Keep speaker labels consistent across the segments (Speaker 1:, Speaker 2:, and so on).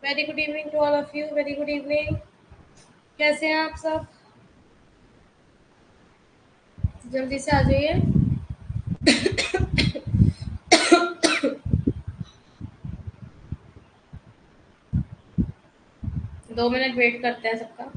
Speaker 1: Very good evening to all of you. Very good evening. कैसे हैं आप सब? जल्दी से आ जाइए। 2 मिनट वेट करते हैं सबका।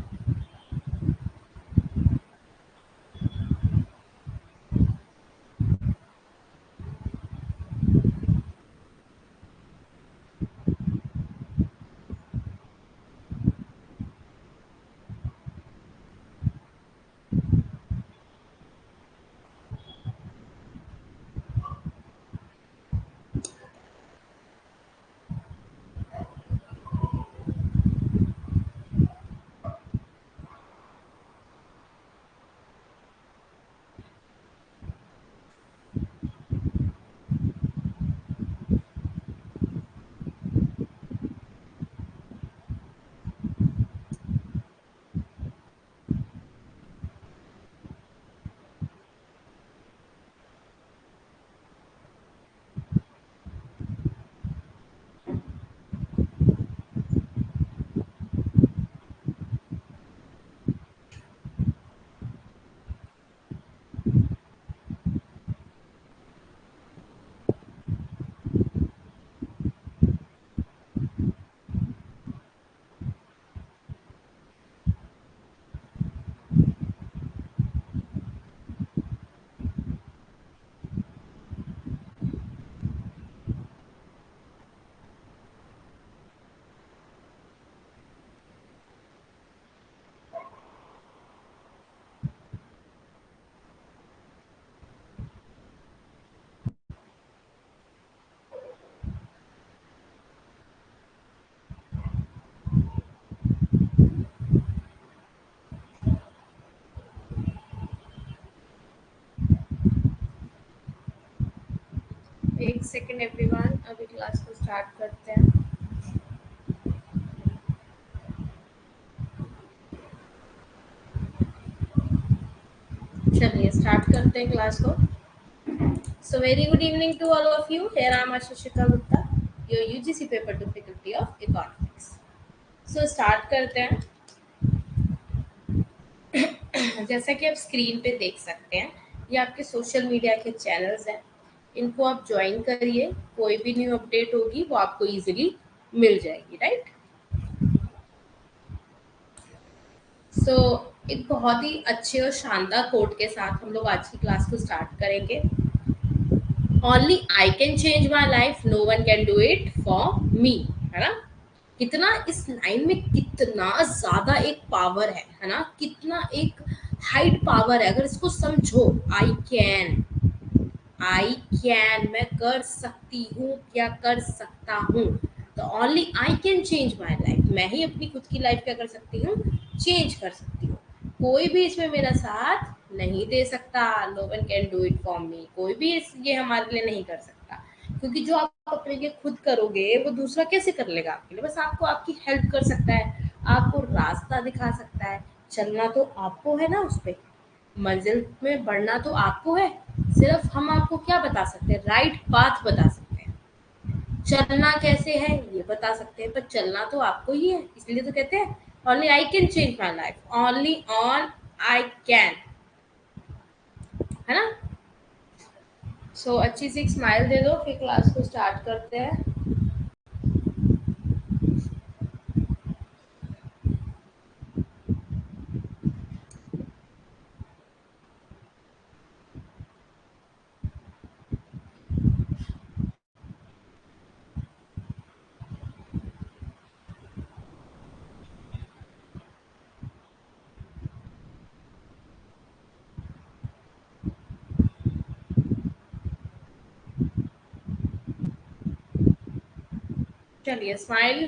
Speaker 1: एक सेकेंड एवरीवन, अभी क्लास को स्टार्ट करते हैं। चलिए स्टार्ट करते हैं क्लास को। So very good evening to all of you. Here I am Ashishika Gupta, your UGC paper 2 faculty of economics. So start करते हैं। जैसा कि आप स्क्रीन पे देख सकते हैं, ये आपके सोशल मीडिया के चैनल्स हैं। इनको आप ज्वाइन करिए। कोई भी न्यू अपडेट होगी वो आपको इजीली मिल जाएगी, राइट? सो एक बहुत ही अच्छे और शानदार कोट के साथ हम लोग आज की क्लास को स्टार्ट करेंगे। Only I can change my life, no one can do it for me. है ना? कितना इस लाइन में कितना ज्यादा एक पावर है ना? कितना एक हाइट पावर है। अगर इसको समझो, आई कैन, मैं कर सकती हूँ या कर सकता हूँ। तो only I can change my life, मैं ही अपनी खुद की लाइफ क्या कर सकती हूँ? चेंज कर सकती हूँ। कोई भी इसमें मेरा साथ नहीं दे सकता। No one can do it for me. कोई भी ये हमारे लिए नहीं कर सकता, क्योंकि जो आप अपने लिए खुद करोगे वो दूसरा कैसे कर लेगा आपके लिए? बस आपको आपकी हेल्प कर सकता है, आपको रास्ता दिखा सकता है। चलना तो आपको है ना, उस पे मंजिल में बढ़ना तो आपको है। सिर्फ हम आपको क्या बता सकते हैं? राइट पाथ बता सकते हैं। चलना कैसे है ये बता सकते हैं, पर चलना तो आपको ही है। इसलिए तो कहते हैं only I can change my life, only on I can. है ना? सो अच्छी सी एक स्माइल दे दो, फिर क्लास को स्टार्ट करते हैं। चलिए स्माइल,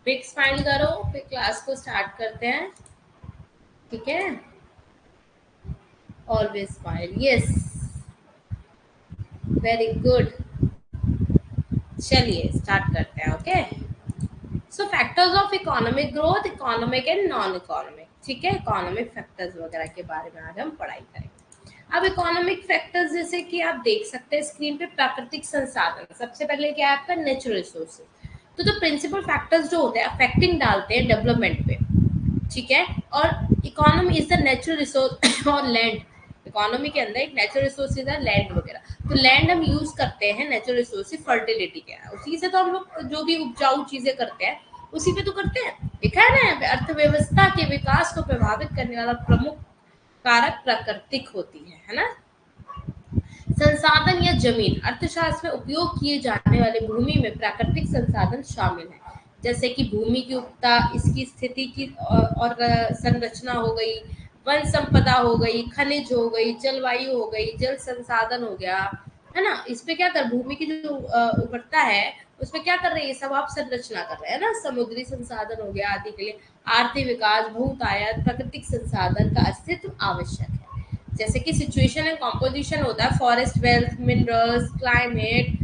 Speaker 1: बिग स्माइल करो, फिर क्लास को स्टार्ट करते हैं। ठीक है? Always smile. Yes, very good. चलिए स्टार्ट करते हैं। Okay, so factors of economic growth, economic and non economic. ठीक है, इकोनॉमिक फैक्टर्स वगैरह के बारे में आज हम पढ़ाई करेंगे। अब इकोनॉमिक फैक्टर्स जैसे कि आप देख सकते हैं स्क्रीन पे, प्राकृतिक संसाधन। सबसे पहले क्या है आपका? Natural resources. तो प्रिंसिपल फैक्टर्स जो होते हैं अफेक्टिंग डालते हैं डेवलपमेंट पे, ठीक है। और economy is the natural resource और लैंड, इकोनॉमी के अंदर एक नेचुरल रिसोर्सेज है लैंड वगैरह, तो लैंड हम यूज करते हैं नेचुरल रिसोर्सेज फर्टिलिटी के, उसी से तो हम लोग जो भी उपजाऊ चीजें करते हैं उसी पे तो करते हैं। देखा है ना, अर्थव्यवस्था के विकास को प्रभावित करने वाला प्रमुख कारक प्राकृतिक होती है ना। संसाधन या जमीन, अर्थशास्त्र में उपयोग किए जाने वाले भूमि में प्राकृतिक संसाधन शामिल है, जैसे कि भूमि की उपता, इसकी स्थिति की और संरचना हो गई, वन संपदा हो गई, खनिज हो गई, जलवायु हो गई, जल संसाधन हो गया, है ना। इस पे क्या कर, भूमि की जो उर्वरता है उसमें क्या कर रहे हैं, सब आप संरचना कर रहे हैं ना। समुद्री संसाधन हो गया आदि के लिए आर्थिक विकास, भूतायत, प्राकृतिक संसाधन का अस्तित्व आवश्यक है। जैसे कि सिचुएशन एंड कॉम्पोजिशन होता है, forest wealth, minerals, climate,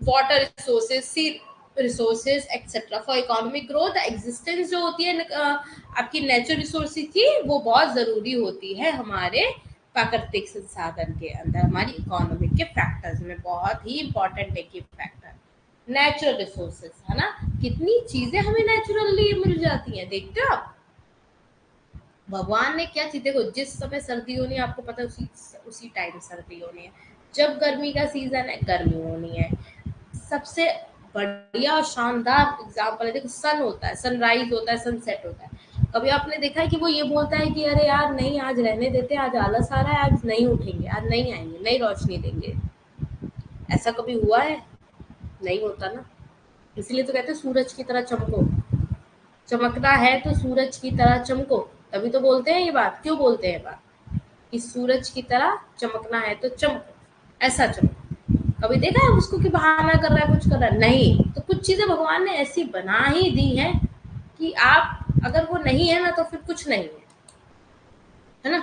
Speaker 1: water resources, sea resources etcetera. For economic growth existence जो होती है आपकी नेचुरल रिसोर्सेज की, वो बहुत जरूरी होती है हमारे प्राकृतिक संसाधन के अंदर, हमारी इकोनॉमिक के फैक्टर्स में बहुत ही इंपॉर्टेंट है कि फैक्टर नेचुरल रिसोर्सेज, है ना। कितनी चीजें हमें नेचुरली मिल जाती हैं, देखते हो आप भगवान ने क्या चीज, देखो जिस समय सर्दी होनी है आपको पता है उसी टाइम सर्दी होनी है, जब गर्मी का सीजन है गर्मी होनी है। सबसे बढ़िया और शानदार एग्जाम्पल है, देखो सन होता है, सनराइज होता है, सनसेट होता है। कभी आपने देखा है कि वो ये बोलता है कि अरे यार नहीं आज रहने देते, आज आलस आ रहा है, आज नहीं उठेंगे, आज नहीं आएंगे, नहीं रोशनी देंगे, ऐसा कभी हुआ है? नहीं होता ना। इसलिए तो कहते हैं सूरज की तरह चमको, चमकना है तो सूरज की तरह चमको, तभी तो बोलते हैं ये बात। क्यों बोलते हैं बात कि सूरज की तरह चमकना है तो चमको, ऐसा चमको। कभी देखा है उसको कि बहाना कर रहा है, कुछ कर रहा है? नहीं। तो कुछ चीजें भगवान ने ऐसी बना ही दी हैं कि आप अगर वो नहीं है ना तो फिर कुछ नहीं है ना।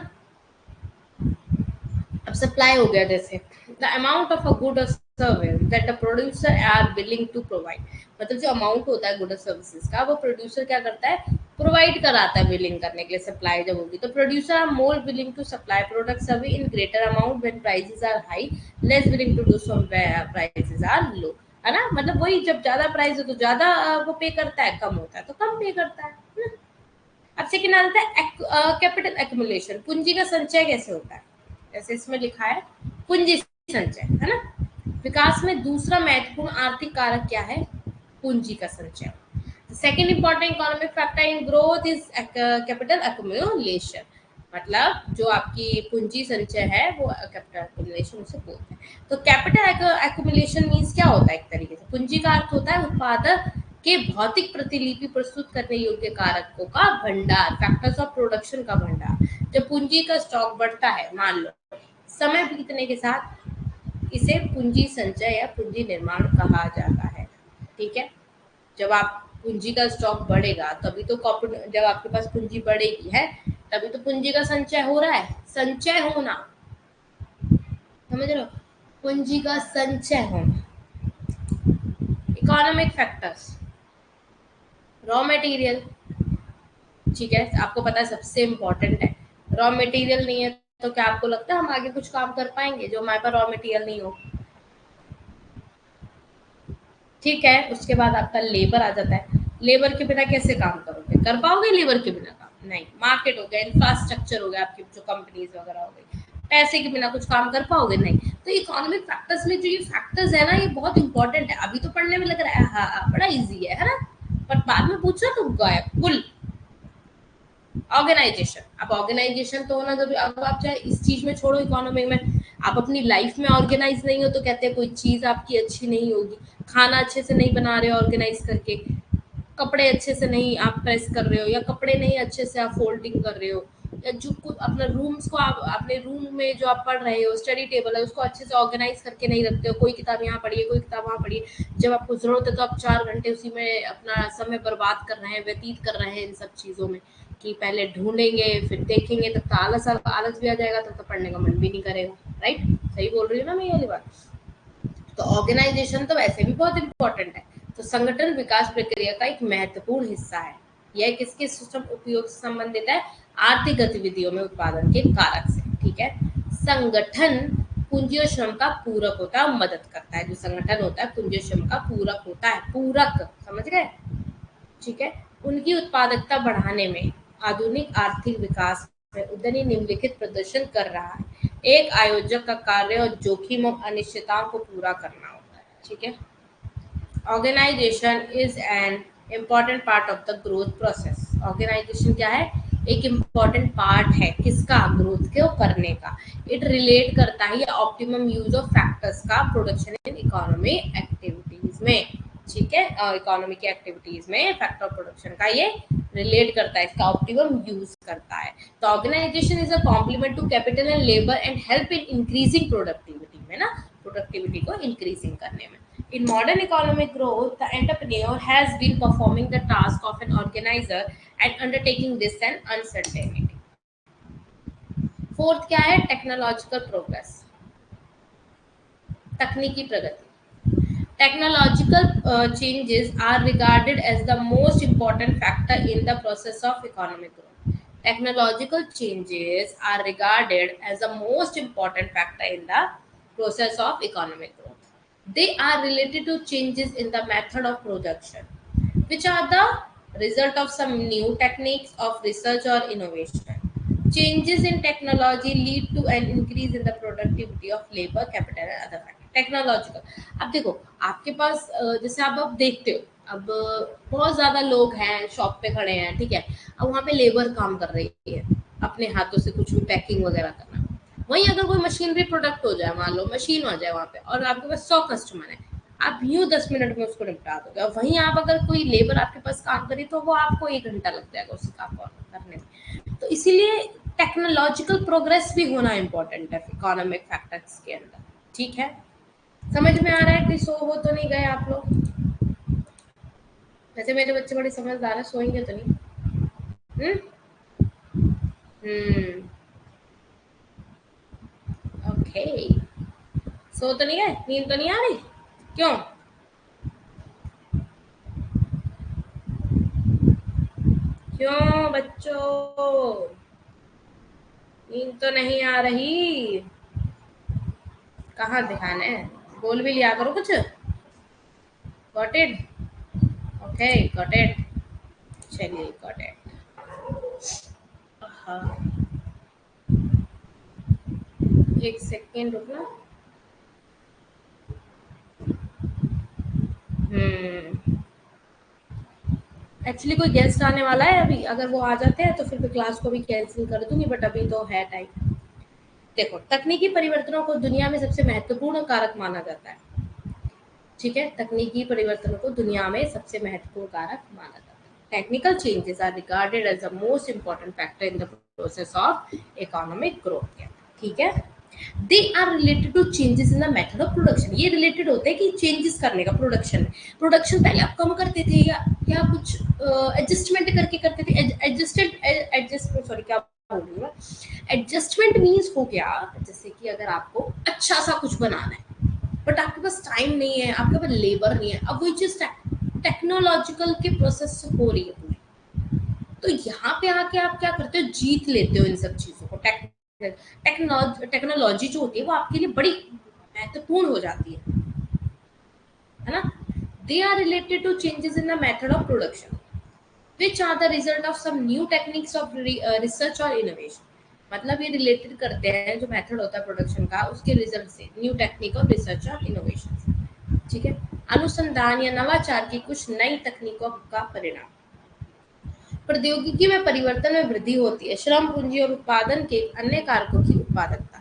Speaker 1: अब सप्लाई हो गया, जैसे the amount of a good और service that the producer are willing to provide, मतलब जो अमाउंट होता है गुड और सर्विसेज का, वो प्रोड्यूसर क्या करता है, प्रोवाइड कराता है विलिंग करने के लिए। सप्लाई जब होगी तो producer are more willing to supply products away in greater amount when prices are high, less willing to do so when prices are low, है ना। मतलब वही, जब ज्यादा प्राइस हो तो ज्यादा वो पे करता है, कम होता है तो कम पे करता है। अब सेकंड आता है कैपिटल एक्युमुलेशन, पूंजी का संचय कैसे होता है, जैसे इसमें लिखा है पूंजी संचय, है ना। विकास में दूसरा महत्वपूर्ण आर्थिक कारक क्या है, पूंजी का संचय। Second important economic factor in growth is capital accumulation, मतलब जो आपकी पूंजी संचय है वो कैपिटल एक्युमुलेशन उसे बोलते हैं। तो कैपिटल एक्युमुलेशन मीन्स क्या होता है, एक तरीके से पूंजी का अर्थ होता है उत्पादक के भौतिक प्रतिलिपि प्रस्तुत करने योग्य कारकों का भंडार, फैक्टर्स ऑफ प्रोडक्शन का भंडार। जब पूंजी का स्टॉक बढ़ता है, मान लो समय बीतने के साथ, इसे पूंजी संचय या पूंजी निर्माण कहा जाता है, ठीक है। जब आप पूंजी का स्टॉक बढ़ेगा तभी तो जब आपके पास पूंजी बढ़ेगी है तभी तो पूंजी का संचय हो रहा है। संचय होना, समझ रहे हो, पूंजी का संचय होना। इकोनॉमिक फैक्टर्स, रॉ मटेरियल, ठीक है, आपको पता है सबसे इम्पोर्टेंट है। रॉ मटेरियल नहीं है तो क्या आपको लगता है हम आगे कुछ काम कर पाएंगे जो हमारे पास रॉ मटेरियल नहीं हो, ठीक है। उसके बाद आपका लेबर आ जाता है, लेबर के बिना कैसे काम करोगे, कर पाओगे लेबर के बिना काम? नहीं। मार्केट हो गया, इंफ्रास्ट्रक्चर हो गया, आपकी जो कंपनीज वगैरह हो गई, पैसे के बिना कुछ काम कर पाओगे? नहीं। तो इकोनॉमिक फैक्टर्स में जो ये फैक्टर्स है ना, ये बहुत इंपॉर्टेंट है। अभी तो पढ़ने में लग रहा है हाँ बड़ा इजी है ना, पर बाद में पूछना तो गायब कुल। ऑर्गेनाइजेशन, अब ऑर्गेनाइजेशन तो होना जरूरी। अब आप चाहे इस चीज में छोड़ो, इकोनॉमी में आप अपनी लाइफ में ऑर्गेनाइज नहीं हो तो कहते हैं कोई चीज आपकी अच्छी नहीं होगी। खाना अच्छे से नहीं बना रहे हो ऑर्गेनाइज करके, कपड़े अच्छे से नहीं आप प्रेस कर रहे हो, या कपड़े नहीं अच्छे से आप फोल्डिंग कर रहे हो, या जो कुछ अपना रूम्स को आप अपने रूम में जो आप पढ़ रहे हो स्टडी टेबल है उसको अच्छे से ऑर्गेनाइज करके नहीं रखते हो, कोई किताब यहाँ पढ़िए कोई किताब वहाँ पढ़िए, जब आपको जरूरत है तो आप 4 घंटे उसी में अपना समय बर्बाद कर रहे हैं, व्यतीत कर रहे हैं इन सब चीजों में, कि पहले ढूंढेंगे फिर देखेंगे, तब तो आलस भी आ जाएगा, तब तो पढ़ने का मन भी नहीं करेगा। राइट, सही बोल रही हूँ ना मैं ये वाली बात। तो ऑर्गेनाइजेशन तो वैसे भी बहुत इंपॉर्टेंट है। तो संगठन विकास प्रक्रिया का एक महत्वपूर्ण हिस्सा है। यह किसके सिस्टम उपयोग से संबंधित है, आर्थिक गतिविधियों में उत्पादन के कारक से, ठीक है। संगठन पूंजी और श्रम का पूरक होता है और मदद करता है। जो संगठन होता है पूंजी और श्रम का पूरक होता है, पूरक, समझ गए? ठीक है। उनकी उत्पादकता बढ़ाने में आधुनिक आर्थिक विकास में उद्यमी निम्नलिखित प्रदर्शन कर रहा है। एक आयोजक का कार्य और जोखिम और अनिश्चितताओं को पूरा करना होता है। ठीक है। Organisation is an important part of the growth process. Organisation क्या है? एक इम्पॉर्टेंट पार्ट है किसका? ग्रोथ को करने का। इट रिलेट करता है ऑप्टिमम यूज ऑफ फैक्टर्स का प्रोडक्शन इन इकोनॉमी एक्टिविटीज में। ठीक है। इकोनॉमी की एक्टिविटीज में फैक्टर ऑफ प्रोडक्शन का ये रिलेट करता है, इसका ऑप्टिमम यूज करता है। तो organisation is a complement to capital and labour and help in increasing productivity में ना, प्रोडक्टिविटी को इंक्रीजिंग करने में। In modern economic growth, the entrepreneur has been performing the task of an organizer and undertaking this and uncertainty. Fourth क्या है? Technological progress, तकनीकी प्रगति। Technological changes are regarded as the most important factor in the process of economic growth. Technological changes are regarded as the most important factor in the process of economic growth. They are related to changes in the method of production, which are the result of some new techniques of research or innovation. Changes in technology lead to an increase in the productivity of labor, capital and other factors. Technological, अब देखो आपके पास जैसे आप देखते हो, अब बहुत ज्यादा लोग हैं शॉप पे खड़े हैं, ठीक है, अब वहाँ पे लेबर काम कर रही है अपने हाथों से कुछ भी पैकिंग वगैरह करना। वहीं अगर कोई मशीनरी प्रोडक्ट हो जाए, मान लो मशीन हो जाए वहाँ पे, और आपके पास 100 कस्टमर है, आप यूं 10 मिनट में उसको निपटा दोगे। और वहीं आप अगर कोई लेबर आपके पास काम करे तो वो आपको 1 घंटा लग जाएगा उस काम को करने में। तो इसीलिए टेक्नोलॉजिकल प्रोग्रेस भी होना इम्पोर्टेंट है इकोनॉमिक फैक्टर्स के अंदर। ठीक है, समझ में आ रहा है? कि सो हो तो नहीं गए आप लोग? वैसे मेरे बच्चे बड़े समझदार है, सोएंगे तो नहीं? हम्म ओके। सो तो नहीं गए? नींद तो नहीं आ रही? क्यों? क्यों बच्चों, नींद तो नहीं आ रही? कहाँ ध्यान है? बोल भी लिया करो कुछ। Got it? Okay, got it. चलिए, गॉट इट। हाँ, एक सेकेंड रुकना। एक्चुअली कोई गेस्ट आने वाला है अभी, अगर वो आ जाते हैं तो फिर मैं क्लास को भी कैंसिल कर दूंगी, बट अभी तो है टाइम। देखो, तकनीकी परिवर्तनों को दुनिया में सबसे महत्वपूर्ण कारक माना जाता है। ठीक है, तकनीकी परिवर्तनों को दुनिया में सबसे महत्वपूर्ण कारक माना जाता है। Technical changes are regarded as the most important factor in the process of economic growth. ठीक है, they are related to changes in the method of production. ये रिलेटेड होते हैं कि चेंजेस करने का प्रोडक्शन में। प्रोडक्शन पहले आप कम करते थे या कुछ एडजस्टमेंट करके करते थे। एडजस्टमेंट, सॉरी क्या बोल रही हूँ, एडजस्टमेंट मीन्स हो गया जैसे कि अगर आपको अच्छा सा कुछ बनाना है बट आपके पास टाइम नहीं है, आपके पास लेबर नहीं है, अब वही चीज टेक्नोलॉजिकल के प्रोसेस से हो रही है पूरी। तो यहाँ पे आके आप क्या करते हो, जीत लेते हो इन सब चीजों को। टेक्नोलॉजी जो होती है वो आपके लिए बड़ी महत्वपूर्ण हो जाती है ना। They are related to changes in the method of production which are the result of some new techniques of research और इनोवेशन। मतलब ये रिलेटेड करते हैं जो मेथड होता है प्रोडक्शन का, उसके रिजल्ट से, न्यू टेक्निक ऑफ रिसर्च और इनोवेशन। ठीक है, अनुसंधान या नवाचार की कुछ नई तकनीकों का परिणाम। प्रौद्योगिकी में परिवर्तन में वृद्धि होती है, श्रम पूंजी और उत्पादन के अन्य कारकों की उत्पादकता।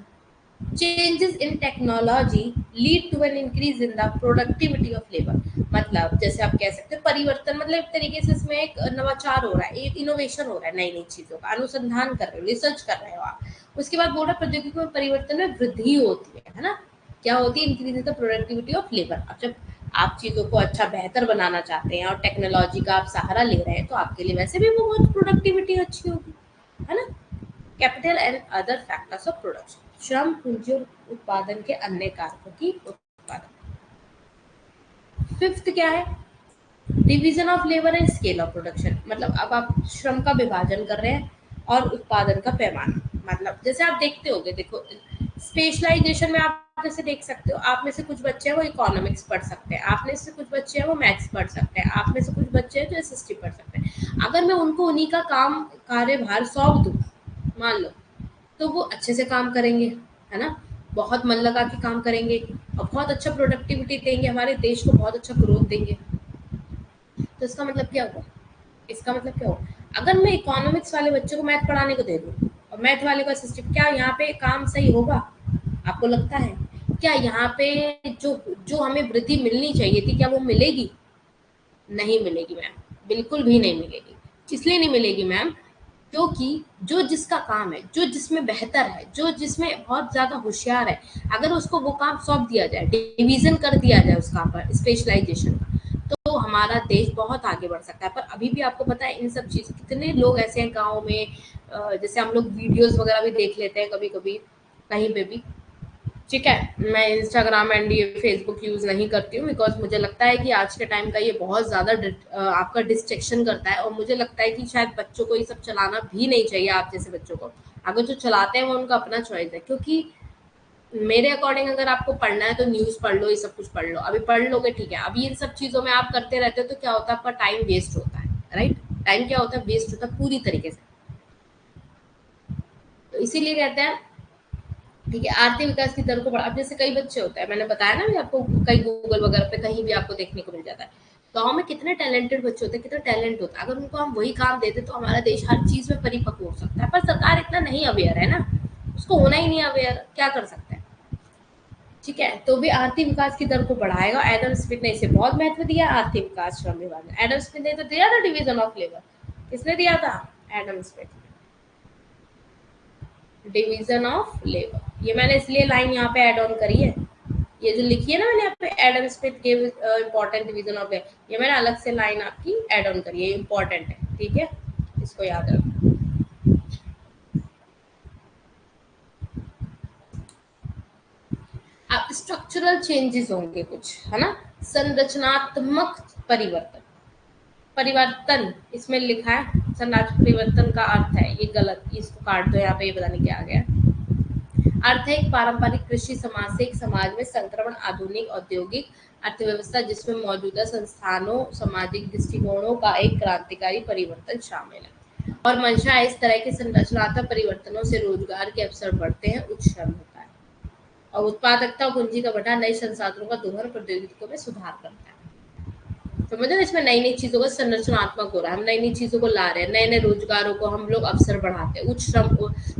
Speaker 1: Changes in technology lead to an increase in the productivity of labour. मतलब जैसे आप कह सकते हैं परिवर्तन, मतलब एक तरीके से इसमें एक नवाचार हो रहा है, एक इनोवेशन हो रहा है, नई नई चीजों का अनुसंधान कर रहे हो, रिसर्च कर रहे हो आप। उसके बाद बोल रहा प्रौद्योगिकी में परिवर्तन में वृद्धि होती है ना। क्या होती है? Increase in the productivity of labour. अब जब आप चीजों को अच्छा बेहतर बनाना चाहते हैं और टेक्नोलॉजी का आप सहारा ले रहे हैं तो आपके लिए वैसे भी वो बहुत प्रोडक्टिविटी अच्छी होगी, है ना। Capital and other factors of production, श्रम पूंजी और उत्पादन के अन्य कारकों की उत्पादन। फिफ्थ क्या है? Division of labour and scale of production. मतलब अब आप श्रम का विभाजन कर रहे हैं और उत्पादन का पैमाना। मतलब जैसे आप देखते होंगे, देखो स्पेशलाइजेशन में आप जैसे देख सकते हो, आप में से कुछ बच्चे हैं वो इकोनॉमिक्स पढ़ सकते हैं, आप में से कुछ बच्चे हैं वो मैथ्स पढ़ सकते हैं, आप में से कुछ बच्चे हैं जो एसएसटी पढ़ सकते हैं। अगर मैं उनको उन्हीं का काम कार्यभार सौंप दूं, मान लो, तो वो अच्छे से काम करेंगे, है ना, बहुत मन लगा के काम करेंगे और बहुत अच्छा प्रोडक्टिविटी देंगे, हमारे देश को बहुत अच्छा ग्रोथ देंगे। तो इसका मतलब क्या हुआ, इसका मतलब क्या हुआ, अगर मैं इकोनॉमिक्स वाले बच्चों को मैथ पढ़ाने को दे दूं और मैथ वाले का सिस्टम, क्या यहाँ पे काम सही होगा? आपको लगता है क्या यहाँ पे जो जो हमें वृद्धि मिलनी चाहिए थी, क्या वो मिलेगी? नहीं मिलेगी मैम, बिल्कुल भी नहीं मिलेगी। इसलिए नहीं मिलेगी मैम, क्योंकि जो जिसका काम है, जो जिसमें बेहतर है, जो जिसमें बहुत ज्यादा होशियार है, अगर उसको वो काम सौंप दिया जाए, डिवीजन कर दिया जाए उस काम पर, स्पेशलाइजेशन का, तो हमारा देश बहुत आगे बढ़ सकता है। पर अभी भी आपको पता है इन सब चीज, कितने लोग ऐसे हैं गाँव में, जैसे हम लोग वीडियोस वगैरह भी देख लेते हैं कभी कभी कहीं पे भी, ठीक है, मैं इंस्टाग्राम एंड ये फेसबुक यूज नहीं करती हूँ, बिकॉज मुझे लगता है कि आज के टाइम का ये बहुत ज्यादा आपका डिस्ट्रैक्शन करता है, और मुझे लगता है कि शायद बच्चों को ये सब चलाना भी नहीं चाहिए, आप जैसे बच्चों को। अगर जो चलाते हैं वो उनका अपना चॉइस है, क्योंकि मेरे अकॉर्डिंग अगर आपको पढ़ना है तो न्यूज पढ़ लो, ये सब कुछ पढ़ लो, अभी पढ़ लोगे ठीक है, अभी इन सब चीजों में आप करते रहते हो तो क्या होता है, आपका टाइम वेस्ट होता है, राइट? टाइम क्या होता है, वेस्ट होता है पूरी तरीके से। तो इसीलिए कहते हैं, ठीक है, आर्थिक विकास की दर को बढ़ा, अब जैसे कई बच्चे होते हैं, मैंने बताया ना, मैं आपको कई गूगल वगैरह पे कहीं भी आपको देखने को मिल जाता है, गाँव में कितने टैलेंटेड बच्चे होते हैं, कितना टैलेंट होता है, अगर उनको हम वही काम देते तो हमारा देश हर चीज में परिपक्व हो सकता है। पर सरकार इतना नहीं अवेयर है ना, उसको होना ही नहीं अवेयर, क्या कर सकते हैं? ठीक है, तो भी आर्थिक विकास की दर को बढ़ाएगा। एडम स्मिथ ने इसे बहुत महत्व दिया, आर्थिक विकास श्रम विभाग ने। एडम स्मिथ ने तो दिया था डिवीजन ऑफ लेबर, किसने दिया था? Adam Smith, division of labour. ये मैंने इसलिए लाइन यहाँ पे ऐड ऑन करी है, ये जो लिखी है ना मैंने यहाँ पे, Adam Smith give important division of labour, ये मैंने अलग से लाइन आपकी ऐड ऑन करी है, इम्पोर्टेंट है, ठीक है, इसको याद रखो। अब स्ट्रक्चरल चेंजेस होंगे कुछ, है ना, संरचनात्मक परिवर्तन, परिवर्तन इसमें लिखा है, संरचनात्मक परिवर्तन का अर्थ है, ये गलत, इसको काट दो यहाँ पे, ये पता नहीं क्या आ गया। अर्थ है एक पारंपरिक कृषि समाज से एक समाज में संक्रमण, आधुनिक औद्योगिक अर्थव्यवस्था जिसमें मौजूदा संस्थानों, सामाजिक दृष्टिकोणों का एक क्रांतिकारी परिवर्तन शामिल है। और मंशा इस तरह के संरचनात्मक परिवर्तनों से रोजगार के अवसर बढ़ते हैं, उच्च श्रम होता है और उत्पादकता और पूंजी का बढ़ा नए संसाधनों का दोहन, प्रौद्योगिकियों में सुधार करता है। समझो, इसमें नई नई चीजों का संरचनात्मक हो रहा है, हम नई नई चीजों को ला रहे हैं, नए नए रोजगारों को हम लोग अवसर बढ़ाते हैं, उच्च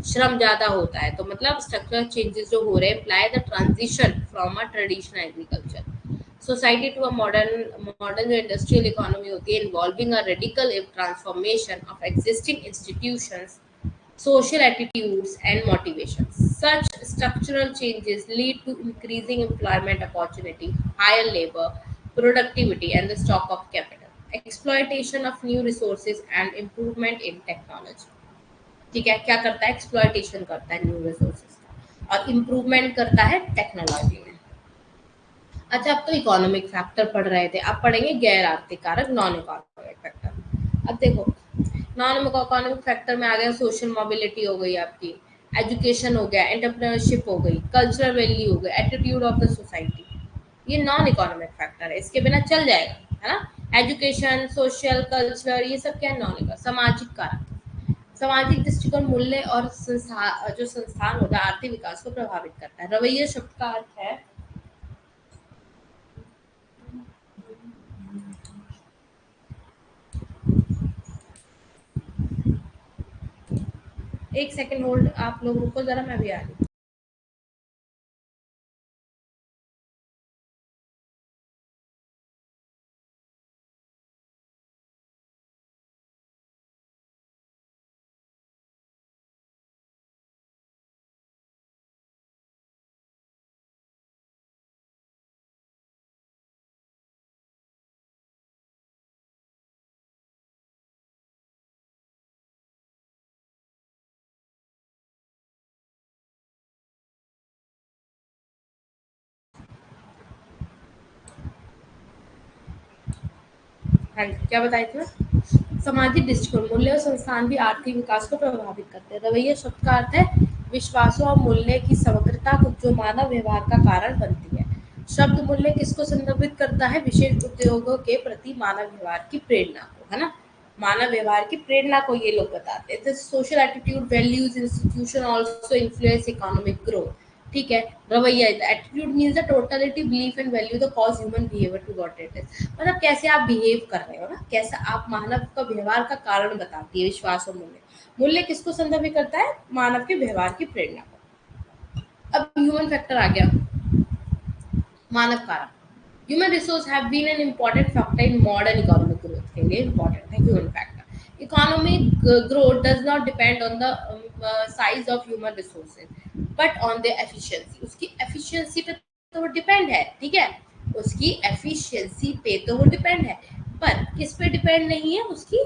Speaker 1: श्रम ज्यादा होता है। तो मतलब स्ट्रक्चरल चेंजेस जो हो रहे हैं, apply the transition from a traditional agriculture society to a modern जो इंडस्ट्रियल इकोनॉमी होती है, involving a radical transformation of existing institutions, social attitudes and motivations. Such structural changes lead to increasing employment opportunity, higher labor productivity and the stock of capital, exploitation of new resources and improvement in technology. ठीक है, क्या करता है, exploitation करता है new resources का और improvement करता है टेक्नोलॉजी में। अच्छा, अब तो इकोनॉमिक फैक्टर पढ़ रहे थे, अब पढ़ेंगे गैर आर्थिक कारक, नॉन इकोनॉमिक फैक्टर। अब देखो, नॉन इकोनॉमिक फैक्टर में आ गया, सोशल मोबिलिटी हो गई आपकी, एजुकेशन हो गया, एंटरप्रेन्योरशिप हो गई, कल्चरल वैल्यू हो गई, एटीट्यूड ऑफ द सोसाइटी, ये नॉन इकोनॉमिक फैक्टर है, इसके बिना चल जाएगा, है ना। एजुकेशन, सोशल, कल्चरल, ये सब क्या है, नॉन इकोनॉमिक। सामाजिक कारक, सामाजिक दृष्टिकोण, मूल्य और जो संस्थान होता है आर्थिक विकास को प्रभावित करता है। रवैया शब्द का अर्थ है, एक सेकंड होल्ड, आप लोग रुको जरा, मैं भी आ रही हूँ। हाँ जी, क्या बताई थी मैं? सामाजिक दृष्टिकोण, मूल्य और संस्थान भी आर्थिक विकास को प्रभावित करते हैं। रवैया शब्द का अर्थ है विश्वासों और मूल्य की समग्रता को जो मानव व्यवहार का कारण बनती है। शब्द मूल्य किसको संदर्भित करता है? विशेष उद्योगों के प्रति मानव व्यवहार की प्रेरणा को, है ना? मानव व्यवहार की प्रेरणा को ये लोग बताते हैं। Social attitude, values, institution also influence economic growth. ठीक है, रवैया, attitude means the totality belief and value the cause human behaviour to what it is. मतलब कैसे आप बिहेव कर रहे हो ना, कैसे आप मानव का व्यवहार का कारण बताती है विश्वास और मूल्य। मूल्य किसको संदर्भित करता है? मानव के व्यवहार की प्रेरणा को। अब ह्यूमन फैक्टर आ गया, मानव कारक। Human resource have been an important factor in modern economic growth के लिए इम्पोर्टेंट है human factor. Economic growth does not depend on the size of human resources but on the efficiency. उसकी efficiency पे तो वो डिपेंड है, ठीक है, उसकी एफिशिएंसी पे तो वो डिपेंड है, पर किस पे डिपेंड नहीं है? उसकी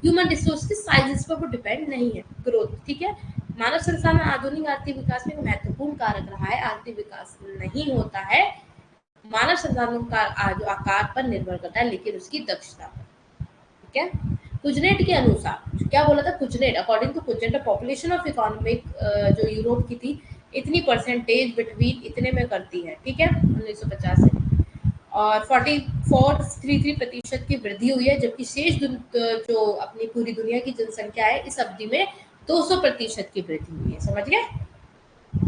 Speaker 1: ह्यूमन रिसोर्स के साइजेस पर वो डिपेंड नहीं है ग्रोथ। ठीक है, मानव संसाधन आधुनिक आर्थिक विकास में एक महत्वपूर्ण कारक रहा है। आर्थिक विकास नहीं होता है मानव संसाधनों का जो आकार पर निर्भर करता है, लेकिन उसकी दक्षता पर। ठीक है, कुजनेट के अनुसार, क्या बोला था Kuznets? According to Kuznets the population of economic जो यूरोप की थी इतनी परसेंटेज बिटवीन इतने में करती है। ठीक है, 1950 से, और 44.33% की वृद्धि हुई है, जबकि शेष जो अपनी पूरी दुनिया की जनसंख्या है इस अवधि में 200% की वृद्धि हुई है। समझ गए?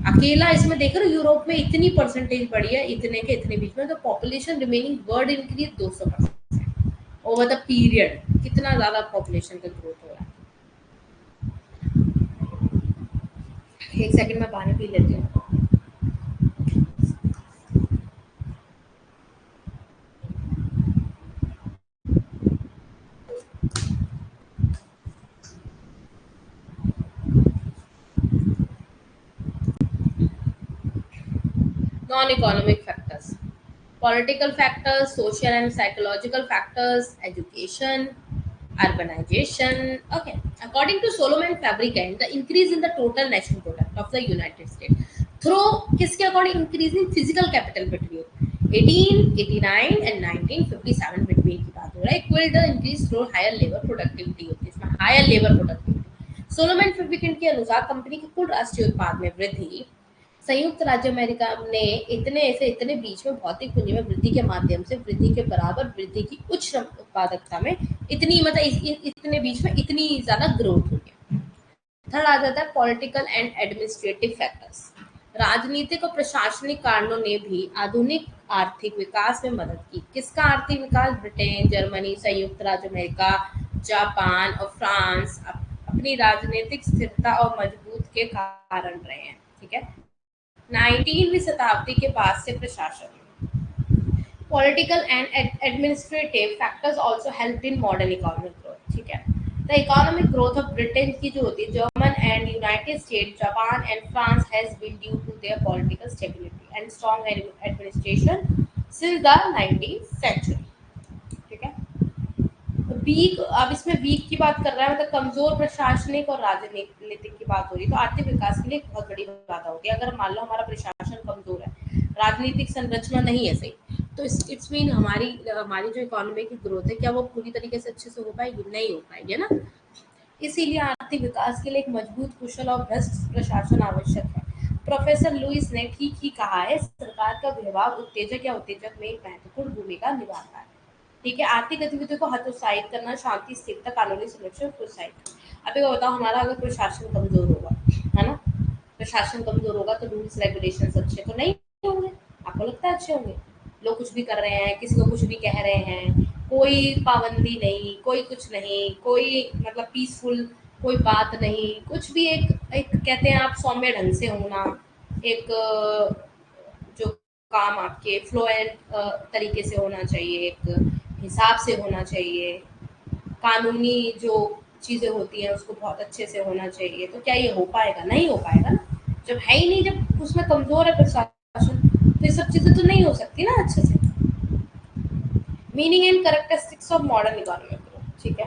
Speaker 1: अकेला इसमें देख रहे हो यूरोप में इतनी परसेंटेज बढ़ी है, इतने के इतने बीच में, तो population remaining world increase 200% over the period. कितना ज्यादा पॉपुलेशन का ग्रोथ हो रहा है। एक सेकंड में पानी पी लेती हूँ। Non economic factors, political factors, social and psychological factors, education, urbanization. Okay, according to Solomon Fabricant, the increase in the total national product of the United States through किसके according increase in physical capital between 1889 and 1957 between की बात हो रहा है, equal the increase through higher labour productivity होती है, इसमें higher labour productivity. Solomon Fabricant के अनुसार कंपनी के कुल राष्ट्रीय उत्पाद में वृद्धि संयुक्त राज्य अमेरिका ने इतने से इतने बीच में भौतिक पूंजी में वृद्धि के माध्यम से वृद्धि के बराबर वृद्धि की उच्च श्रम उत्पादकता में इतनी मतलब इतने बीच में इतनी ज्यादा ग्रोथ हुई है। थर्ड आ जाता है पॉलिटिकल एंड एडमिनिस्ट्रेटिव फैक्टर्स। राजनीतिक और प्रशासनिक कारणों ने भी आधुनिक आर्थिक विकास में मदद की। किसका आर्थिक विकास? ब्रिटेन, जर्मनी, संयुक्त राज्य अमेरिका, जापान और फ्रांस अपनी राजनीतिक स्थिरता और मजबूत के कारण रहे हैं। ठीक है, 19वीं शताब्दी के बाद से प्रशासन, political and administrative factors also helped in modern economic growth. ठीक है, the economic growth of Britain की जो होती है, German and United State, Japan and France has been due to their political stability and strong administration since the 19th century. ठीक है, week, अब इसमें वीक की बात कर रहा है, मतलब कमजोर प्रशासनिक और राजनीतिक की बात हो रही है, तो आर्थिक विकास के लिए एक बहुत बड़ी बाधा होती है। अगर मान लो हमारा प्रशासन कमजोर है, राजनीतिक संरचना नहीं है सही, तो इट्स मीन हमारी हमारी जो इकोनॉमी की ग्रोथ है, क्या वो पूरी तरीके से अच्छे से हो पाएगी? नहीं हो पाएगी, है ना। इसीलिए आर्थिक विकास के लिए एक मजबूत, कुशल और भ्रष्ट प्रशासन आवश्यक है। प्रोफेसर लुइस ने ठीक ही कहा है, सरकार का व्यवहार उत्तेजक या उत्तेजक में एक महत्वपूर्ण भूमिका निभाता है। ठीक है, आर्थिक गतिविधियों को हतोत्साहित करना, शांति, स्थिरता, कानूनी सुरक्षा को प्रोत्साहित। अब ये बताओ, हमारा अगर प्रशासन कमजोर होगा, है ना, प्रशासन कमजोर होगा तो रूल्स रेगुलेशंस अच्छे तो नहीं होंगे। आपको लगता है अच्छे होंगे? लोग कुछ भी कर रहे हैं, किसी को कुछ भी कह रहे हैं, कोई पाबंदी नहीं, कोई कुछ नहीं, कोई मतलब पीसफुल, कोई बात नहीं, कुछ भी एक एक कहते हैं आप सौम्य ढंग से होना, एक जो काम आपके फ्लोएंट तरीके से होना चाहिए, एक हिसाब से होना चाहिए, कानूनी जो चीज़ें होती हैं उसको बहुत अच्छे से होना चाहिए। तो क्या ये हो पाएगा? नहीं हो पाएगा ना, जब है ही नहीं, जब उसमें कमज़ोर है प्रशासन, तो ये सब चीज़ें तो नहीं हो सकती ना अच्छे से। Meaning and characteristics of modern economic growth. ठीक है,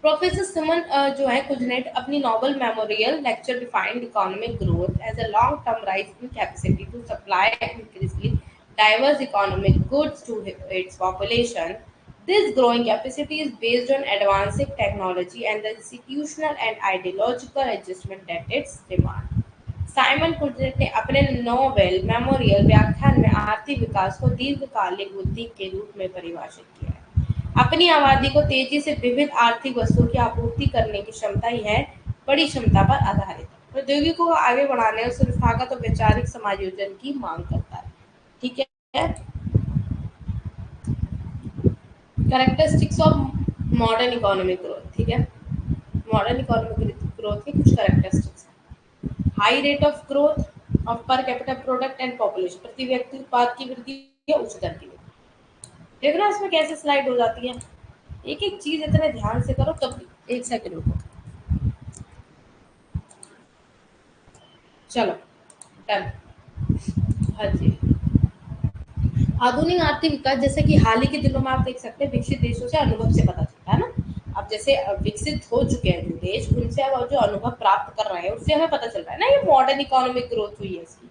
Speaker 1: प्रोफेसर सिमन जो है कुजनेट अपनी Nobel memorial lecture defined economic growth as a long term rise in capacity to supply increasingly diverse economic goods to its population. This growing capacity is based on advancing technology and the institutional and ideological adjustment that its demand. Simon Kuznets ने अपने Nobel memorial व्याख्यान में आर्थिक विकास को दीर्घकालिक वृद्धि के रूप में परिभाषित किया है। अपनी आबादी को तेजी से विविध आर्थिक वस्तुओं की आपूर्ति करने की क्षमता ही है बड़ी क्षमता पर आधारित प्रौद्योगिकी को आगे बढ़ाने और संस्थागत और वैचारिक समायोजन की मांग करता है। ठीक है। Characteristics of modern economic growth. ठीक है, मॉडर्न इकोनॉमिक ग्रोथ के कुछ कैरेक्टरिस्टिक्स हैं। High rate of growth of per capita product and population, प्रति व्यक्ति उत्पाद की वृद्धि या उच्च दर की वृद्धि। देखो ना इसमें कैसे स्लाइड हो जाती है, एक एक चीज इतने ध्यान से करो तब। एक सेकंड रुको, चलो डन। हाँ जी। आधुनिक आर्थिक विकास, जैसे कि हाल ही के दिनों में आप देख सकते हैं विकसित देशों से अनुभव से पता चलता है ना। अब जैसे विकसित हो चुके हैं जो देश, उनसे अब जो अनुभव प्राप्त कर रहे हैं उससे हमें पता चल रहा है ना ये मॉडर्न इकोनॉमिक ग्रोथ हुई है इसकी।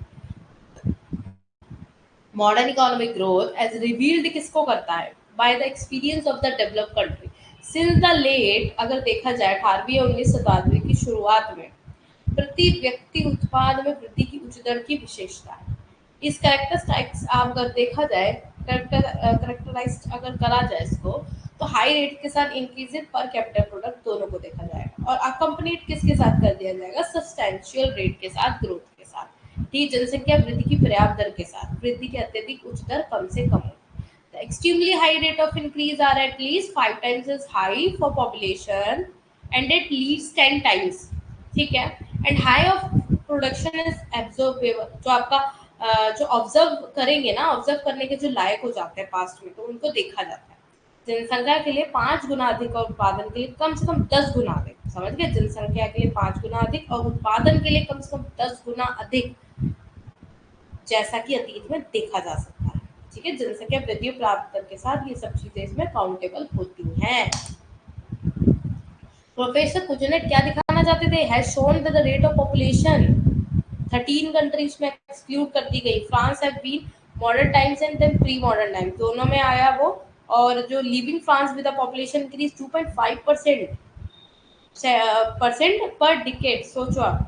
Speaker 1: Modern economic growth as revealed किसको करता है, by the experience of the developed country since the late, अगर देखा जाए 18वीं और 19वीं शताब्दी की शुरुआत में प्रति व्यक्ति उत्पाद में वृद्धि की उच्च दर की विशेषता है। इस कैरेक्टरिस्टिक्स आप अगर देखा जाए, करेक्टराइज अगर करा जाए इसको, तो हाई रेट के साथ इंक्रीज पर कैपिटल प्रोडक्ट दोनों को देखा जाएगा और अकम्पनीड किसके साथ कर दिया जाएगा, सब्सटैंशियल रेट के साथ, ग्रोथ के साथ। ठीक, जनसंख्या वृद्धि की पर्याप्त दर के साथ, वृद्धि की अत्यधिक उच्च दर कम से कम हो। The extremely high rate of increase are at least 5 times as high for population and at least 10 times। ठीक है। And high of production is absorbable, जो आपका जो ऑब्जर्व करेंगे ना, ऑब्जर्व करने के जो लायक हो जाते हैं पास्ट में, तो उनको देखा जाता है। जनसंख्या के लिए 5 गुना अधिक और उत्पादन के लिए कम से कम 10 गुना अधिक। समझ गए, जनसंख्या के लिए 5 गुना अधिक और उत्पादन के लिए कम से कम 10 गुना अधिक, जैसा कि अतीत में देखा जा सकता है। ठीक है, जनसंख्या वृद्धि प्राप्त दर के साथ ये सब चीजें इसमें काउंटेबल होती हैं। प्रोफेसर कुजनेट क्या दिखाना चाहते थे, has shown the rate of population 13 countries में एक्सक्लूड कर दी गई। France have been modern times and then pre modern times, दोनों में आया वो। और जो living France with population increase 2.5% percent per decade, सोचो आप।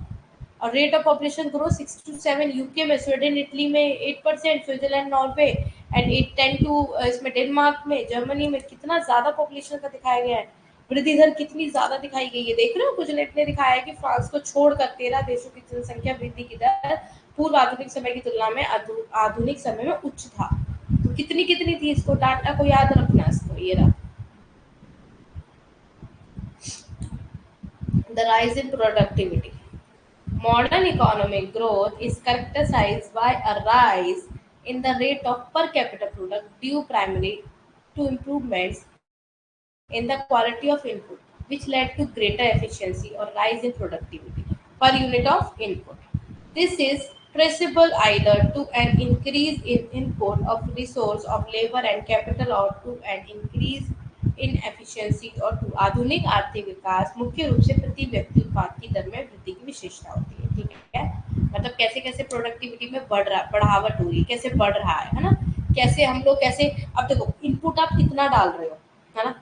Speaker 1: और rate of population growth 6 to 7, UK में, स्वीडन इटली में 8%, स्विट्जरलैंड नॉर्वे एंड 8-10 टू इसमें डेनमार्क में, जर्मनी में कितना ज्यादा पॉपुलेशन का दिखाया गया है, वृद्धि दर कितनी ज्यादा दिखाई गई है। देख रहे हो, कुजनेट ने दिखाया है कि फ्रांस को छोड़कर 13 देशों की जनसंख्या वृद्धि की दर पूर्व आधुनिक समय की तुलना में आधुनिक समय में उच्च था। तो कितनी कितनी थी, इसको डाटा को याद रखना। इसको ये रहा, the rise in productivity. Modern economic growth is characterized by a rise in the rate of per capita product due primarily to improvements in the quality of input, which led to greater efficiency or rise in productivity per unit of input. This is traceable either to an increase in input of resource of labor and capital or to an increase in efficiency और to आधुनिक आर्थिक विकास मुख्य रूप से प्रति व्यक्ति उत्पाद की दर में वृद्धि की विशेषता होती है। ठीक है, मतलब कैसे कैसे प्रोडक्टिविटी में बढ़ावट हो रही है, कैसे बढ़ रहा है ना, कैसे हम लोग कैसे। अब देखो इनपुट आप कितना डाल रहे हो, है ना,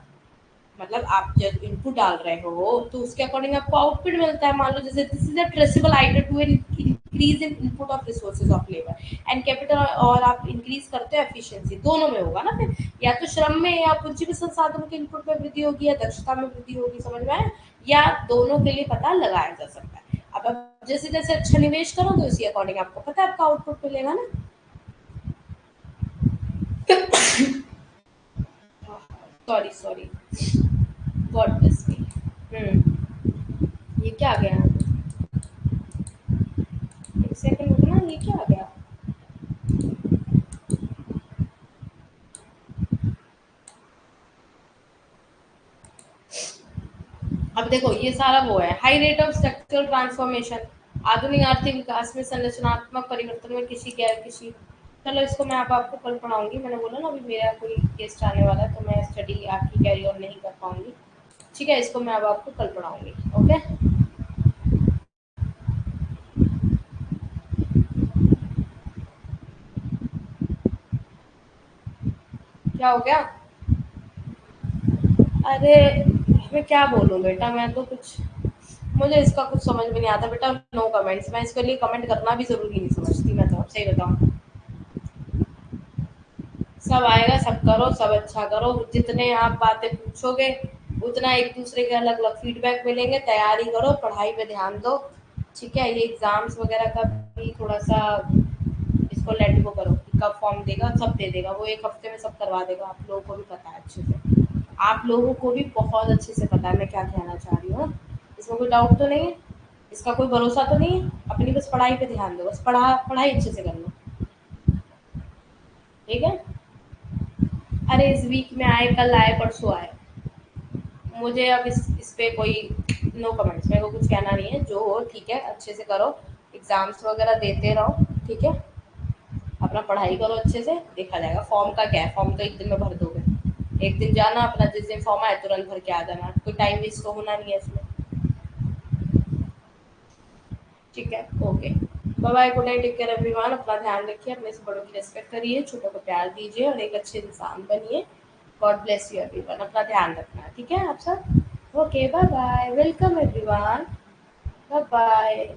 Speaker 1: मतलब आप जब इनपुट डाल रहे हो तो उसके अकॉर्डिंग आपको आउटपुट मिलता है। मान लो जैसे this is a traceable idea to an increase in input of resources of labour and capital, और आप इंक्रीज करते हो एफिशिएंसी, दोनों में होगा ना फिर, या तो श्रम में या पूंजी के संसाधनों के इनपुट में वृद्धि होगी या दक्षता में वृद्धि होगी। समझ में आया, या दोनों के लिए पता लगाया जा सकता है। अब आप जैसे जैसे अच्छा निवेश करोगे उसी अकॉर्डिंग आपको पता है आपका आउटपुट मिलेगा ना। Sorry sorry, God bless me. ये क्या आ गया, एक सेकंड रुकना, ये क्या आ गया। अब देखो ये सारा वो है, high rate of structural transformation, आधुनिक आर्थिक विकास में संरचनात्मक परिवर्तन में किसी गैर किसी। चलो इसको मैं आप आपको कल पढ़ाऊंगी, मैंने बोला ना अभी मेरा कोई गेस्ट आने वाला है तो मैं स्टडी आपकी कैरी ऑन नहीं कर पाऊंगी। ठीक है, इसको मैं अब आपको कल पढ़ाऊंगी। ओके, क्या हो गया। अरे मैं क्या बोलूं बेटा, मैं तो कुछ मुझे इसका कुछ समझ में नहीं आता बेटा, नो कमेंट्स। मैं इसके लिए कमेंट करना भी जरूरी नहीं समझती, मैं तो सही बताऊँ। सब आएगा, सब करो, सब अच्छा करो, जितने आप बातें पूछोगे उतना एक दूसरे के अलग अलग फीडबैक मिलेंगे। तैयारी करो, पढ़ाई पे ध्यान दो, ठीक है। ये एग्जाम्स वगैरह का भी थोड़ा सा इसको लेट गो करो कि कब फॉर्म देगा, सब दे देगा वो, एक हफ्ते में सब करवा देगा। आप लोगों को भी पता है अच्छे से, आप लोगों को भी बहुत अच्छे से पता है मैं क्या कहना चाह रही हूँ। इसमें कोई डाउट तो नहीं है, इसका कोई भरोसा तो नहीं है। अपनी बस पढ़ाई पे ध्यान दो, बस पढ़ाई अच्छे से कर लो, ठीक है। अरे इस वीक में आए, कल आए, परसों आए, मुझे अब इस पे कोई नो कमेंट्स, मेरे को कुछ कहना नहीं है। जो हो ठीक है, अच्छे से करो, एग्जाम्स वगैरह देते रहो, ठीक है। अपना पढ़ाई करो अच्छे से, देखा जाएगा। फॉर्म का क्या है, फॉर्म तो एक दिन में भर दोगे। एक दिन जाना अपना, जिस दिन फॉर्म आए तुरंत भर के आ जाना, कोई टाइम वेस्ट तो होना नहीं है इसमें, ठीक है। Okay, bye bye, good night, take care everyone. अपना ध्यान रखिए, अपने से बड़ों की रिस्पेक्ट करिए, छोटों को प्यार दीजिए और एक अच्छे इंसान बनिए। गॉड ब्लेस यू एवरीवन, अपना ध्यान रखना, ठीक है आप सब। Okay, bye bye, welcome everyone, bye bye.